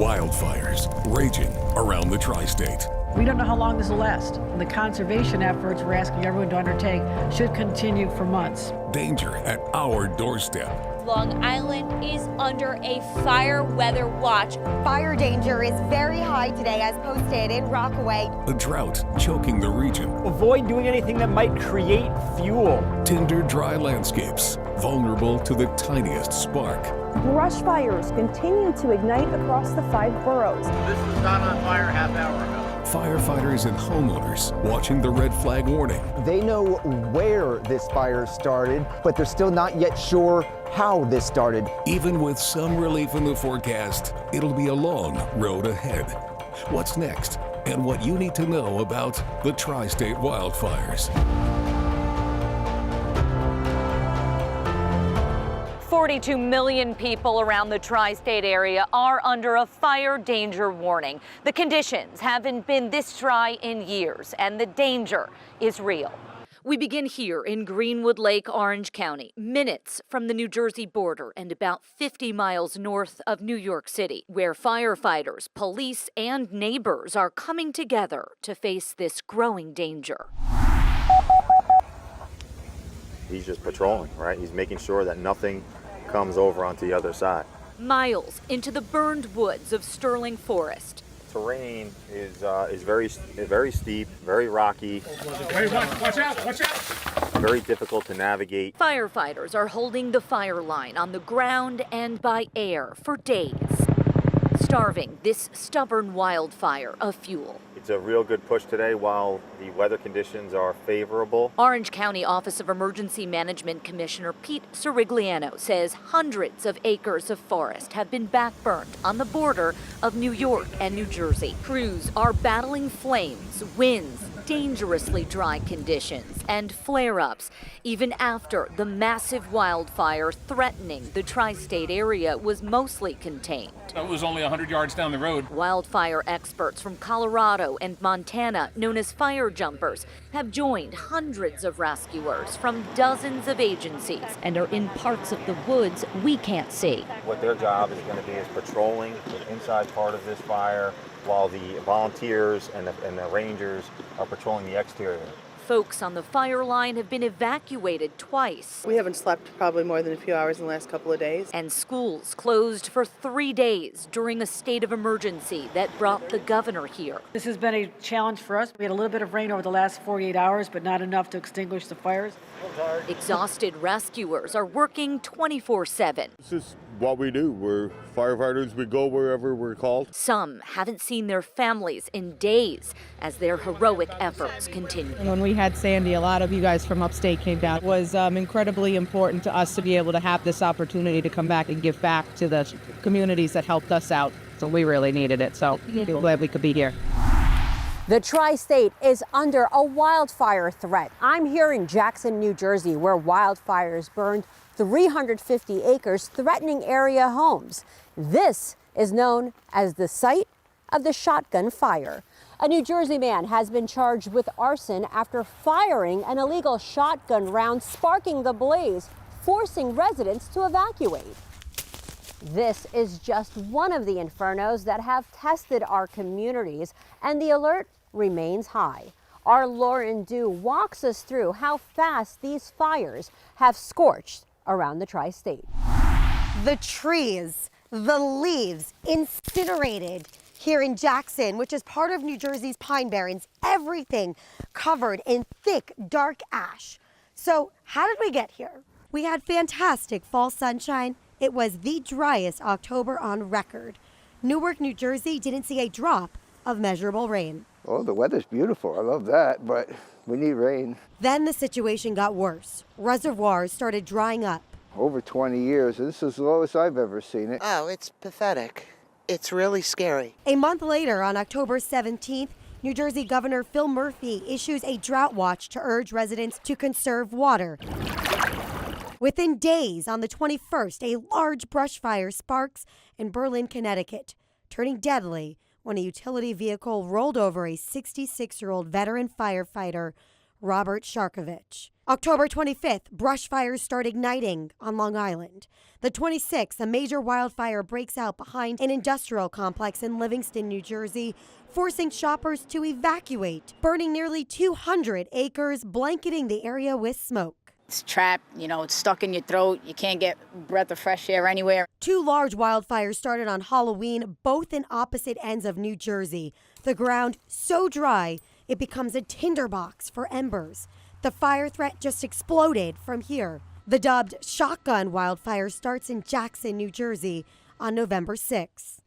Wildfires raging around the tri-state. We don't know how long this will last, and the conservation efforts we're asking everyone to undertake should continue for months. Danger at our doorstep. Long Island is under a fire weather watch. Fire danger is very high today, as posted in Rockaway. A drought choking the region. Avoid doing anything that might create fuel. Tinder dry landscapes, vulnerable to the tiniest spark. Brush fires continue to ignite across the 5 boroughs. This was not on fire half hour ago. Firefighters and homeowners watching the red flag warning. They know where this fire started, but they're still not yet sure how this started. Even with some relief in the forecast, it'll be a long road ahead. What's next, and what you need to know about the tri-state wildfires. 42 million people around the tri-state area are under a fire danger warning. The conditions haven't been this dry in years, and the danger is real. We begin here in Greenwood Lake, Orange County, minutes from the New Jersey border and about 50 miles north of New York City, where firefighters, police, and neighbors are coming together to face this growing danger. He's just patrolling, right? He's making sure that nothing comes over onto the other side. Miles into the burned woods of Sterling Forest. Terrain is very steep, very rocky. Watch out! Very difficult to navigate. Firefighters are holding the fire line on the ground and by air for days, starving this stubborn wildfire of fuel. It's a real good push today while the weather conditions are favorable. Orange County Office of Emergency Management Commissioner Pete Sirigliano says hundreds of acres of forest have been backburned on the border of New York and New Jersey. Crews are battling flames, winds, dangerously dry conditions, and flare-ups, even after the massive wildfire threatening the tri-state area was mostly contained. It was only 100 yards down the road. Wildfire experts from Colorado and Montana, known as fire jumpers, have joined hundreds of rescuers from dozens of agencies and are in parts of the woods we can't see. What their job is going to be is patrolling the inside part of this fire while the volunteers and the rangers are patrolling the exterior. Folks on the fire line have been evacuated twice. We haven't slept probably more than a few hours in the last couple of days. And schools closed for 3 days during a state of emergency that brought the governor here. This has been a challenge for us. We had a little bit of rain over the last 48 hours, but not enough to extinguish the fires. Exhausted rescuers are working 24/7. This is what we do. We're firefighters. We go wherever we're called. Some haven't seen their families in days as their heroic efforts continue. When we had Sandy, a lot of you guys from upstate came down. It was incredibly important to us to be able to have this opportunity to come back and give back to the communities that helped us out. So we really needed it. So we're glad we could be here. The tri-state is under a wildfire threat. I'm here in Jackson, New Jersey, where wildfires burned 350 acres, threatening area homes. This is known as the site of the shotgun fire. A New Jersey man has been charged with arson after firing an illegal shotgun round, sparking the blaze, forcing residents to evacuate. This is just one of the infernos that have tested our communities, and the alert remains high. Our Lauren Dew walks us through how fast these fires have scorched around the tri-state. The trees, the leaves incinerated here in Jackson, which is part of New Jersey's Pine Barrens, everything covered in thick, dark ash. So how did we get here? We had fantastic fall sunshine. It was the driest October on record. Newark, New Jersey didn't see a drop of measurable rain. Oh, the weather's beautiful. I love that, but we need rain. Then the situation got worse. Reservoirs started drying up. Over 20 years, this is the lowest I've ever seen it. Oh, it's pathetic. It's really scary. A month later, on October 17th, New Jersey Governor Phil Murphy issues a drought watch to urge residents to conserve water. Within days, on the 21st, a large brush fire sparks in Berlin, Connecticut, turning deadly when a utility vehicle rolled over a 66-year-old veteran firefighter Robert Sharkovich. October 25th, brush fires start igniting on Long Island. The 26th, a major wildfire breaks out behind an industrial complex in Livingston, New Jersey, forcing shoppers to evacuate, burning nearly 200 acres, blanketing the area with smoke. It's trapped, it's stuck in your throat. You can't get a breath of fresh air anywhere. 2 large wildfires started on Halloween, both in opposite ends of New Jersey. The ground so dry, it becomes a tinderbox for embers. The fire threat just exploded from here. The dubbed shotgun wildfire starts in Jackson, New Jersey on November 6th.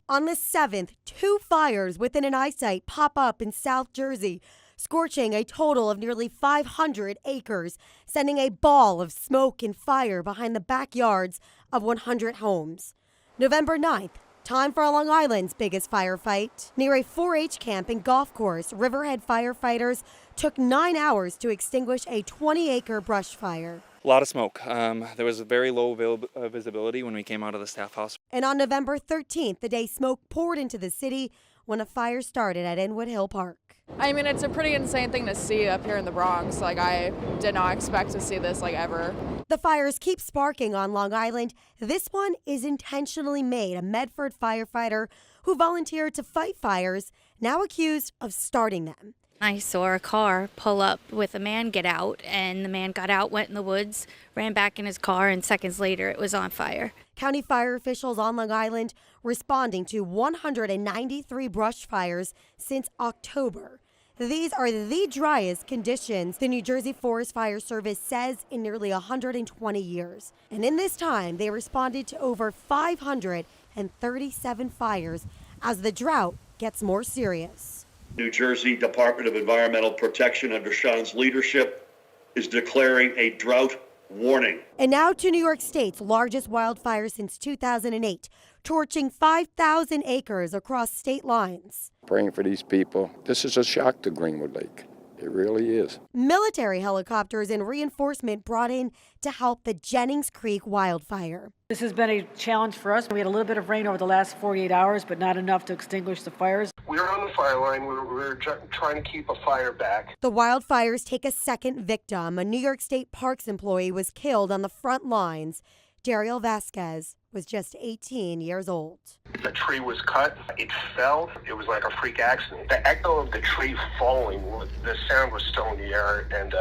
On the 7th, 2 fires within an eyesight pop up in South Jersey, scorching a total of nearly 500 acres, sending a ball of smoke and fire behind the backyards of 100 homes. November 9th, time for Long Island's biggest firefight. Near a 4-H camp and golf course, Riverhead firefighters took 9 hours to extinguish a 20-acre brush fire. A lot of smoke. There was very low visibility when we came out of the staff house. And on November 13th, the day smoke poured into the city when a fire started at Inwood Hill Park. I mean, it's a pretty insane thing to see up here in the Bronx. I did not expect to see this, ever. The fires keep sparking on Long Island. This one is intentionally made. A Medford firefighter who volunteered to fight fires, now accused of starting them. I saw a car pull up with a man get out, and the man got out, went in the woods, ran back in his car, and seconds later it was on fire. County fire officials on Long Island responding to 193 brush fires since October. These are the driest conditions the New Jersey Forest Fire Service says in nearly 120 years. And in this time, they responded to over 537 fires as the drought gets more serious. New Jersey Department of Environmental Protection under Sean's leadership is declaring a drought warning. And now to New York State's largest wildfire since 2008, torching 5,000 acres across state lines. Praying for these people. This is a shock to Greenwood Lake. It really is. Military helicopters and reinforcement brought in to help the Jennings Creek wildfire. This has been a challenge for us. We had a little bit of rain over the last 48 hours, but not enough to extinguish the fires. We were on the fire line. We were trying to keep a fire back. The wildfires take a second victim. A New York State Parks employee was killed on the front lines. Daryl Vasquez was just 18 years old. The tree was cut. It fell. It was like a freak accident. The echo of the tree falling, the sound was still in the air, and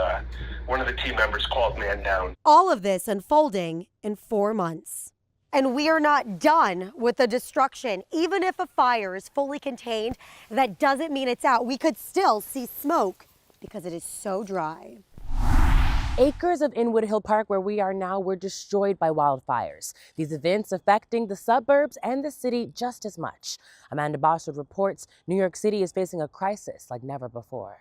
one of the team members called man down. All of this unfolding in 4 months. And we are not done with the destruction. Even if a fire is fully contained, that doesn't mean it's out. We could still see smoke because it is so dry. Acres of Inwood Hill Park, where we are now, were destroyed by wildfires. These events affecting the suburbs and the city just as much. Amanda Bossard reports New York City is facing a crisis like never before.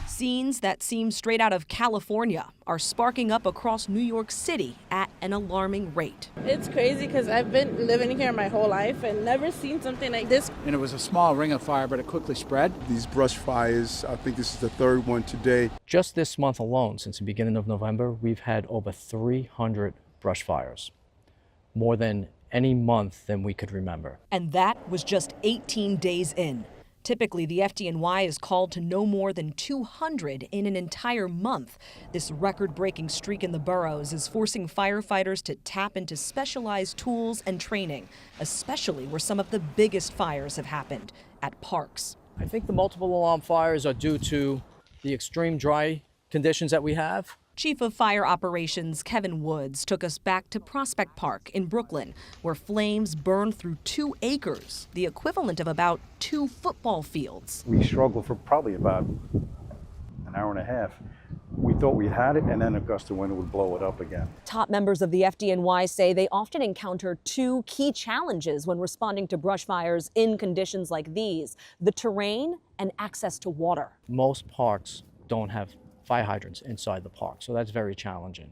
Scenes that seem straight out of California are sparking up across New York City at an alarming rate. It's crazy because I've been living here my whole life and never seen something like this. And it was a small ring of fire, but it quickly spread. These brush fires, I think this is the 3rd one today. Just this month alone, since the beginning of November, we've had over 300 brush fires, more than any month than we could remember. And that was just 18 days in. Typically, the FDNY is called to no more than 200 in an entire month. This record-breaking streak in the boroughs is forcing firefighters to tap into specialized tools and training, especially where some of the biggest fires have happened, at parks. I think the multiple alarm fires are due to the extreme dry conditions that we have. Chief of Fire Operations Kevin Woods took us back to Prospect Park in Brooklyn, where flames burned through 2 acres, the equivalent of about 2 football fields. We struggled for probably about an hour and a half. We thought we had it, and then a gust of wind would blow it up again. Top members of the FDNY say they often encounter 2 key challenges when responding to brush fires in conditions like these: the terrain and access to water. Most parks don't have fire hydrants inside the park, so that's very challenging.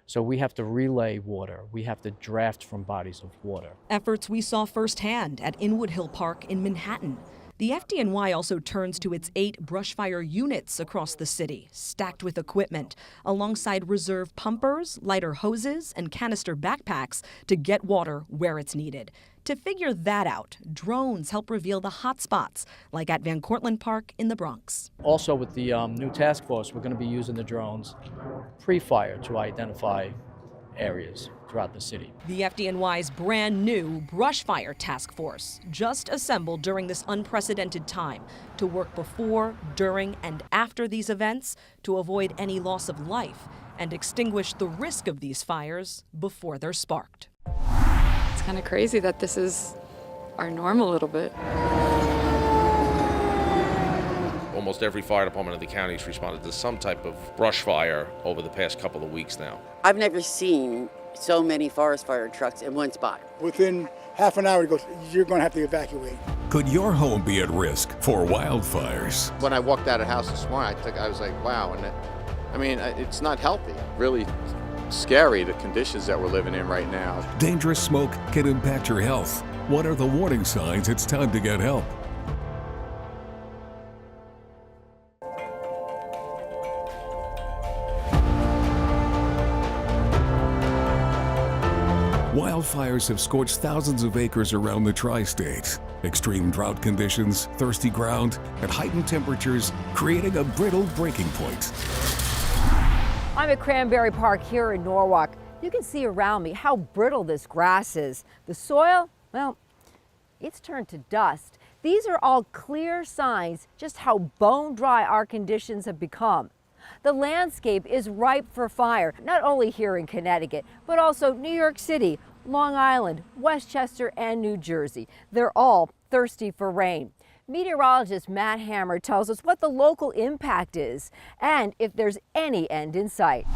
So we have to relay water. We have to draft from bodies of water. Efforts we saw firsthand at Inwood Hill Park in Manhattan. The FDNY also turns to its 8 brush fire units across the city, stacked with equipment, alongside reserve pumpers, lighter hoses, and canister backpacks to get water where it's needed. To figure that out, drones help reveal the hot spots, like at Van Cortlandt Park in the Bronx. Also, with the new task force, we're going to be using the drones pre-fire to identify areas throughout the city. The FDNY's brand new brush fire task force, just assembled during this unprecedented time to work before, during, and after these events to avoid any loss of life and extinguish the risk of these fires before they're sparked. It's kind of crazy that this is our norm a little bit. Almost every fire department in the county has responded to some type of brush fire over the past couple of weeks now. I've never seen so many forest fire trucks in one spot. Within half an hour, it goes, you're going to have to evacuate. Could your home be at risk for wildfires? When I walked out of the house this morning, I was like, wow. And it's not healthy. Really scary, the conditions that we're living in right now. Dangerous smoke can impact your health. What are the warning signs it's time to get help? Wildfires have scorched thousands of acres around the tri-states. Extreme drought conditions, thirsty ground, and heightened temperatures creating a brittle breaking point. I'm at Cranberry Park here in Norwalk. You can see around me how brittle this grass is. The soil, well, it's turned to dust. These are all clear signs just how bone dry our conditions have become. The landscape is ripe for fire, not only here in Connecticut, but also New York City, Long Island, Westchester, and New Jersey. They're all thirsty for rain. Meteorologist Matt Hammer tells us what the local impact is and if there's any end in sight.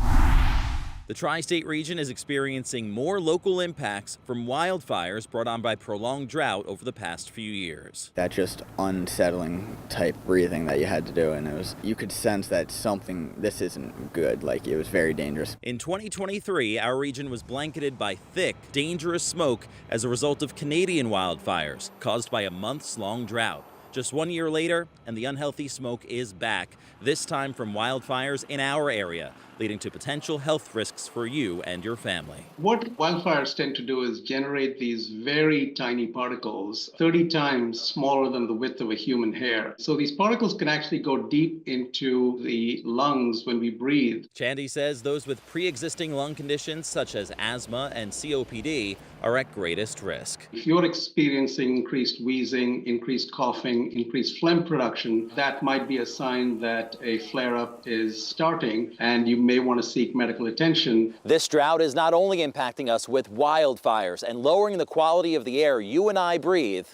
The tri-state region is experiencing more local impacts from wildfires brought on by prolonged drought over the past few years. That just unsettling type breathing that you had to do, and you could sense that this isn't good, like it was very dangerous. In 2023, our region was blanketed by thick, dangerous smoke as a result of Canadian wildfires caused by a months-long drought. Just 1 year later, and the unhealthy smoke is back, this time from wildfires in our area, leading to potential health risks for you and your family. What wildfires tend to do is generate these very tiny particles, 30 times smaller than the width of a human hair. So these particles can actually go deep into the lungs when we breathe. Chandy says those with pre-existing lung conditions such as asthma and COPD are at greatest risk. If you're experiencing increased wheezing, increased coughing, increased phlegm production, that might be a sign that a flare-up is starting, and you may want to seek medical attention. This drought is not only impacting us with wildfires and lowering the quality of the air you and I breathe.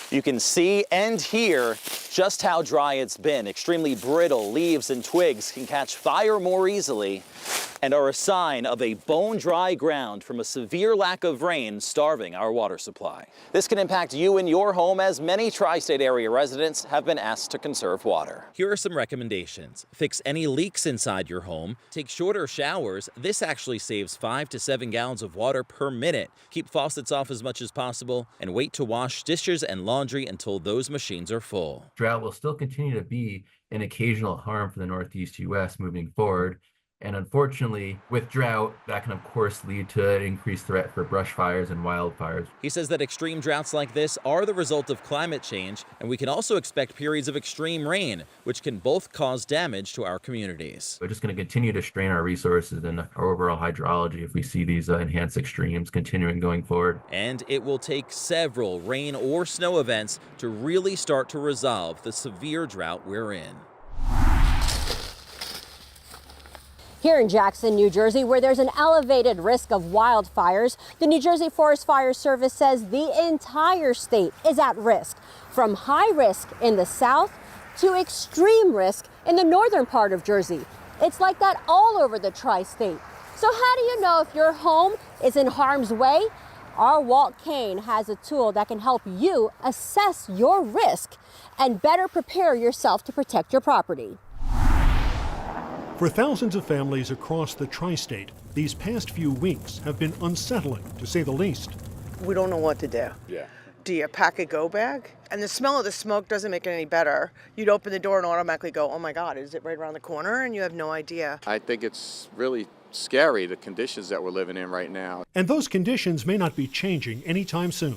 You can see and hear just how dry it's been. Extremely brittle leaves and twigs can catch fire more easily and are a sign of a bone-dry ground from a severe lack of rain starving our water supply. This can impact you and your home, as many tri-state area residents have been asked to conserve water. Here are some recommendations. Fix any leaks inside your home. Take shorter showers. This actually saves 5 to 7 gallons of water per minute. Keep faucets off as much as possible, and wait to wash dishes and laundry until those machines are full. Drought will still continue to be an occasional harm for the Northeast U.S. moving forward. And unfortunately, with drought, that can of course lead to an increased threat for brush fires and wildfires. He says that extreme droughts like this are the result of climate change, and we can also expect periods of extreme rain, which can both cause damage to our communities. We're just going to continue to strain our resources and our overall hydrology if we see these enhanced extremes continuing going forward. And it will take several rain or snow events to really start to resolve the severe drought we're in. Here in Jackson, New Jersey, where there's an elevated risk of wildfires, the New Jersey Forest Fire Service says the entire state is at risk, from high risk in the south to extreme risk in the northern part of Jersey. It's like that all over the tri-state. So how do you know if your home is in harm's way? Our Walt Kane has a tool that can help you assess your risk and better prepare yourself to protect your property. For thousands of families across the tri-state, these past few weeks have been unsettling, to say the least. We don't know what to do. Yeah. Do you pack a go bag? And the smell of the smoke doesn't make it any better. You'd open the door and automatically go, oh my God, is it right around the corner? And you have no idea. I think it's really scary, the conditions that we're living in right now. And those conditions may not be changing anytime soon.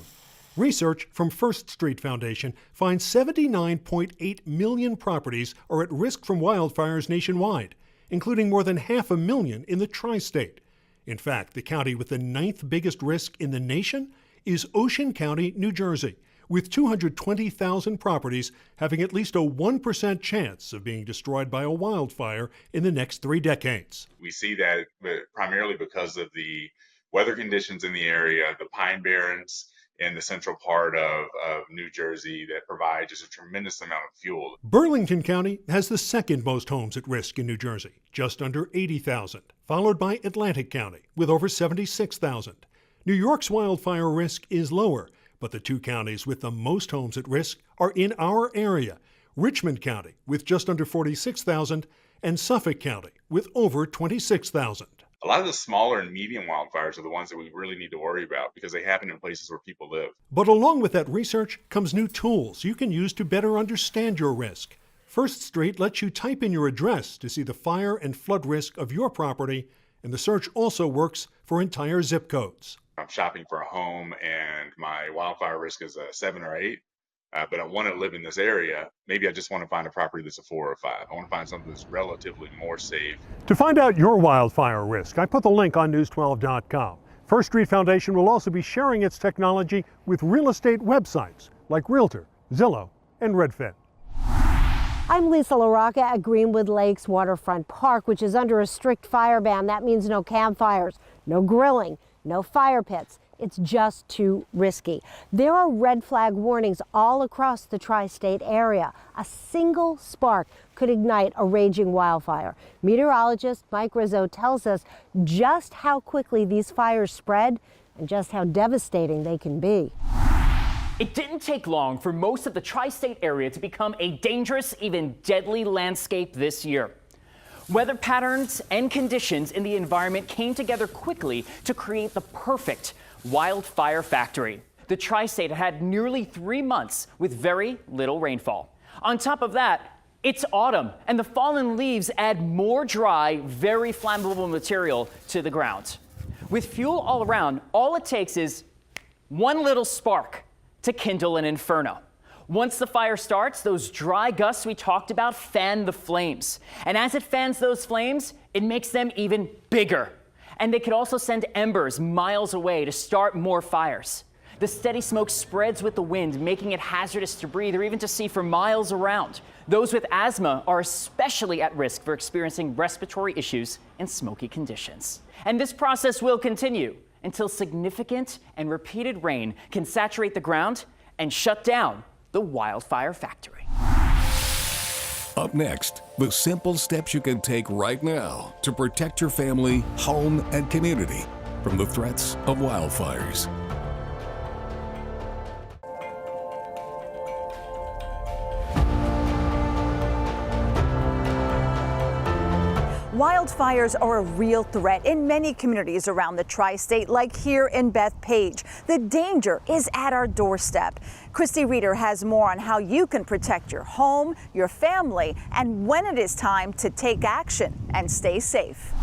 Research from First Street Foundation finds 79.8 million properties are at risk from wildfires nationwide, including more than 500,000 in the tri-state. In fact, the county with the 9th biggest risk in the nation is Ocean County, New Jersey, with 220,000 properties having at least a 1% chance of being destroyed by a wildfire in the next 3 decades. We see that primarily because of the weather conditions in the area, the pine barrens in the central part of New Jersey that provide just a tremendous amount of fuel. Burlington County has the second most homes at risk in New Jersey, just under 80,000, followed by Atlantic County with over 76,000. New York's wildfire risk is lower, but the 2 counties with the most homes at risk are in our area, Richmond County with just under 46,000 and Suffolk County with over 26,000. A lot of the smaller and medium wildfires are the ones that we really need to worry about because they happen in places where people live. But along with that research comes new tools you can use to better understand your risk. First Street lets you type in your address to see the fire and flood risk of your property, and the search also works for entire zip codes. I'm shopping for a home and my wildfire risk is a 7 or 8, but I want to live in this area. Maybe I just want to find a property that's a 4 or 5. I want to find something that's relatively more safe. To find out your wildfire risk, I put the link on news12.com. First Street Foundation will also be sharing its technology with real estate websites like Realtor, Zillow, and Redfin. I'm Lisa LaRocca at Greenwood Lakes Waterfront Park, which is under a strict fire ban. That means no campfires, no grilling, no fire pits. It's just too risky. There are red flag warnings all across the tri-state area. A single spark could ignite a raging wildfire. Meteorologist Mike Rizzo tells us just how quickly these fires spread and just how devastating they can be. It didn't take long for most of the tri-state area to become a dangerous, even deadly landscape this year. Weather patterns and conditions in the environment came together quickly to create the perfect wildfire factory. The tri-state had nearly 3 months with very little rainfall. On top of that, it's autumn, and the fallen leaves add more dry, very flammable material to the ground. With fuel all around, all it takes is one little spark to kindle an inferno. Once the fire starts, those dry gusts we talked about fan the flames. And as it fans those flames, it makes them even bigger. And they could also send embers miles away to start more fires. The steady smoke spreads with the wind, making it hazardous to breathe or even to see for miles around. Those with asthma are especially at risk for experiencing respiratory issues in smoky conditions. And this process will continue until significant and repeated rain can saturate the ground and shut down the wildfire factory. Up next, the simple steps you can take right now to protect your family, home, and community from the threats of wildfires. Wildfires are a real threat in many communities around the tri-state, like here in Bethpage. The danger is at our doorstep. Christy Reeder has more on how you can protect your home, your family, and when it is time to take action and stay safe.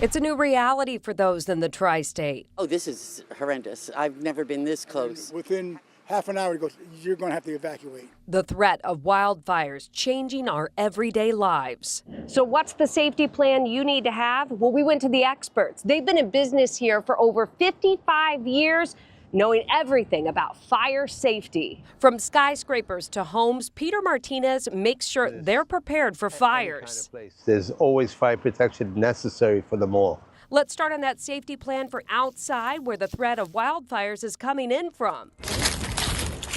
It's a new reality for those in the tri-state. Oh, this is horrendous. I've never been this close. Within half an hour, it goes, you're going to have to evacuate. The threat of wildfires changing our everyday lives. So what's the safety plan you need to have? Well, we went to the experts. They've been in business here for over 55 years, knowing everything about fire safety. From skyscrapers to homes, Peter Martinez makes sure they're prepared for fires. There's always fire protection necessary for them all. Let's start on that safety plan for outside, where the threat of wildfires is coming in from.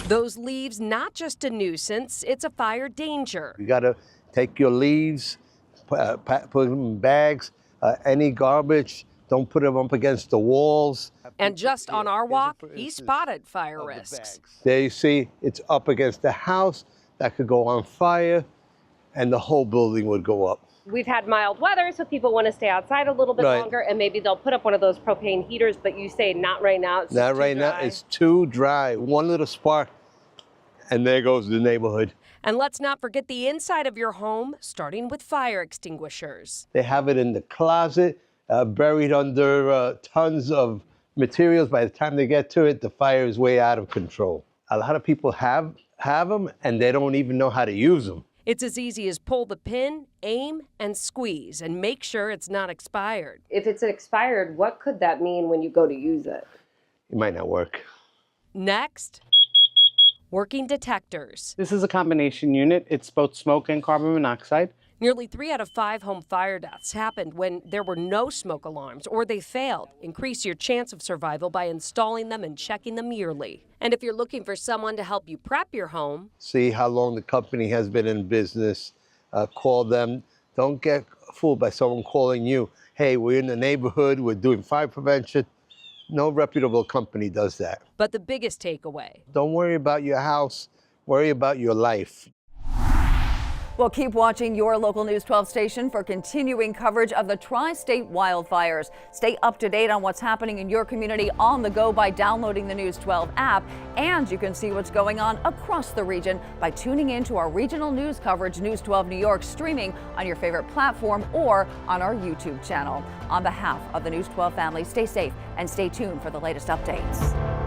Those leaves, not just a nuisance, it's a fire danger. You got to take your leaves, put them in bags, any garbage, don't put them up against the walls. And just on our walk, he spotted fire risks. There you see, it's up against the house, that could go on fire, and the whole building would go up. we've had mild weather, so people want to stay outside a little bit Right. longer, and maybe they'll put up one of those propane heaters, but you say not right now. It's Not just too right now. dry. It's too dry. One little spark, and there goes the neighborhood. And let's not forget the inside of your home, starting with fire extinguishers. They have it in the closet, buried under tons of materials. By the time they get to it, the fire is way out of control. A lot of people have them, and they don't even know how to use them. It's as easy as pull the pin, aim, and squeeze, and make sure it's not expired. If it's expired, what could that mean when you go to use it? It might not work. Next, working detectors. This is a combination unit. It's both smoke and carbon monoxide. Nearly 3 out of 5 home fire deaths happened when there were no smoke alarms or they failed. Increase your chance of survival by installing them and checking them yearly. And if you're looking for someone to help you prep your home, See how long the company has been in business. Call them. Don't get fooled by someone calling you. Hey, we're in the neighborhood. We're doing fire prevention. No reputable company does that. but the biggest takeaway, Don't worry about your house. Worry about your life. Well, keep watching your local News 12 station for continuing coverage of the tri-state wildfires. Stay up to date on what's happening in your community on the go by downloading the News 12 app. And you can see what's going on across the region by tuning in to our regional news coverage, News 12 New York, streaming on your favorite platform or on our YouTube channel. On behalf of the News 12 family, stay safe and stay tuned for the latest updates.